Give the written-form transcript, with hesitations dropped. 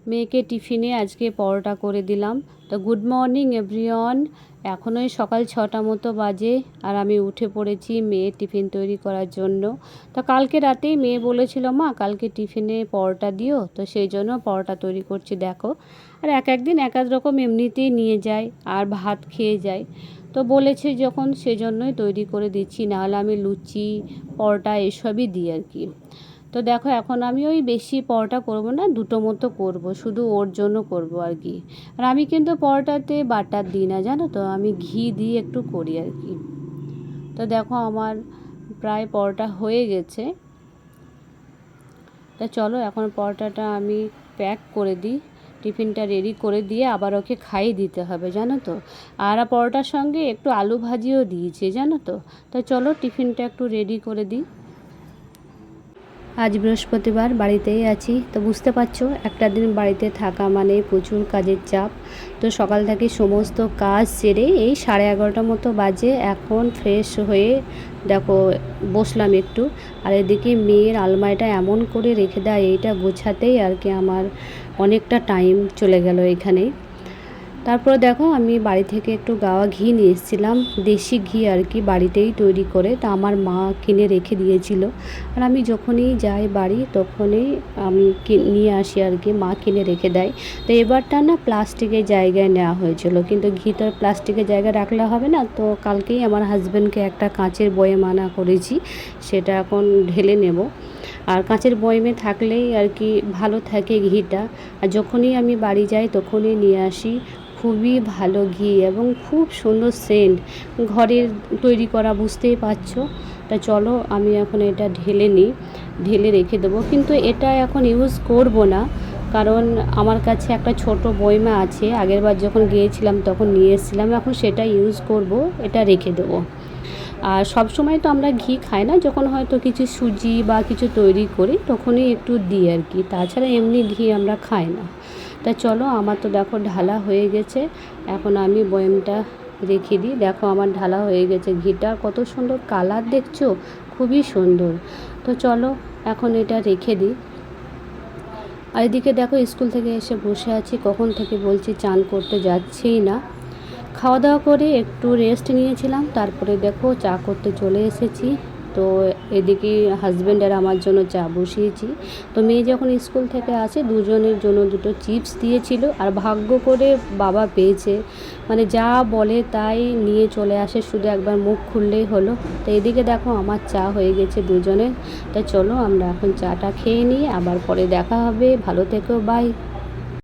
মেয়েকে টিফিনে আজকে পরোটা করে দিলাম। তো গুড মর্নিং এভরিওয়ান। এখনোই সকাল 6টা মতো বাজে আর আমি উঠে পড়েছি মেয়ের টিফিন তৈরি করার জন্য। তো কালকে রাতেই মেয়ে বলেছিল মা কালকে টিফিনে পরোটা দিও, তো সেই জন্য পরোটা তৈরি করছি দেখো। আর এক একদিন এক এক রকম এমনিতেই নিয়ে যায় আর ভাত খেয়ে যায়, তো বলেছে যখন সেজন্যই তৈরি করে দিচ্ছি, নাহলে আমি লুচি পরোটা এসবই দিই আর কি। তো দেখো এখন আমি ওই বেশি পরোটা করব না, দুটো মতো করব, শুধু ওর জন্য করব আর কি। আর আমি কিন্তু পরোটাতে বাটার দিই না জানো তো, আমি ঘি দিয়ে একটু করি আর কি। তো দেখো আমার প্রায় পরোটা হয়ে গেছে। তা চলো এখন পরোটাটা আমি প্যাক করে দিই, টিফিনটা রেডি করে দিয়ে আবার ওকে খাইয়ে দিতে হবে জানো তো। আর পরোটার সঙ্গে একটু আলু ভাজিও দিয়েছে জানো তো। তো চলো টিফিনটা একটু রেডি করে দিই। আজ বৃহস্পতিবার বাড়িতেই আছি, তো বুঝতে পারছো একটা দিন বাড়িতে থাকা মানে প্রচুর কাজের চাপ। তো সকাল থেকে সমস্ত কাজ সেরে এই 11:30 মতো বাজে এখন ফ্রেশ হয়ে দেখো বসলাম একটু। আর এদিকে মেয়ের আলমারিটা এমন করে রেখে দেয়, এইটা গোছাতেই আর কি আমার অনেকটা টাইম চলে গেল এখানেই। তারপরে দেখো আমি বাড়ি থেকে একটু গাওয়া ঘি নিয়ে এসেছিলাম, দেশি ঘি আর কি, বাড়িতেই তৈরি করে, তা আমার মা কিনে রেখে দিয়েছিল। আর আমি যখনই যাই বাড়ি তখনই আমি নিয়ে আসি আর কি, মা কিনে রেখে দেয়। তো এবারটা না প্লাস্টিকের জায়গায় নেওয়া হয়েছিল, কিন্তু ঘি তো প্লাস্টিকের জায়গায় রাখলে হবে না, তো কালকেই আমার হাজব্যান্ডকে একটা কাঁচের বয়ে মানা করেছি, সেটা এখন ঢেলে নেব। আর কাঁচের বয়মে থাকলেই আর কি ভালো থাকে ঘিটা। আর যখনই আমি বাড়ি যাই তখনই নিয়ে আসি, খুবই ভালো ঘি এবং খুব সুন্দর সেন্ট, ঘরের তৈরি করা বুঝতেই পারছো। তা চলো আমি এখন এটা ঢেলে নিই, ঢেলে রেখে দেবো, কিন্তু এটা এখন ইউজ করব না, কারণ আমার কাছে একটা ছোট বয়মা আছে, আগেরবার যখন গিয়েছিলাম তখন নিয়ে এসেছিলাম, এখন সেটা ইউজ করব, এটা রেখে দেবো। আর সব সময় তো আমরা ঘি খাই না, যখন হয়তো কিছু সুজি বা কিছু তৈরি করি তখনই একটু দিই আর কি, তাছাড়া এমনি ঘি আমরা খাই না। তা চলো আমার তো দেখো ঢালা হয়ে গেছে, এখন আমি বয়ামটা রেখে দিই। দেখো আমার ঢালা হয়ে গেছে, ঘিটা কত সুন্দর কালার দেখছো, খুবই সুন্দর। তো চলো এখন এটা রেখে দিই। আর এদিকে দেখো স্কুল থেকে এসে বসে আছি, কখন থেকে বলছি চান করতে যাচ্ছেই না। খাওয়া দাওয়া করে একটু রেস্ট নিয়েছিলাম, তারপরে দেখো চা করতে চলে এসেছি। তো এদিকে হাজব্যান্ড আর আমার জন্য চা বসিয়েছি। তো মেয়ে যখন স্কুল থেকে আসে দুজনের জন্য দুটো চিপস দিয়েছিল, আর ভাগ্য করে বাবা পেয়েছে, মানে যা বলে তাই নিয়ে চলে আসে, শুধু একবার মুখ খুললেই হলো। তো এদিকে দেখো আমার চা হয়ে গেছে দুজনের। তাই চলো আমরা এখন চাটা খেয়ে নিই, আবার পরে দেখা হবে, ভালো থেকো, বাই।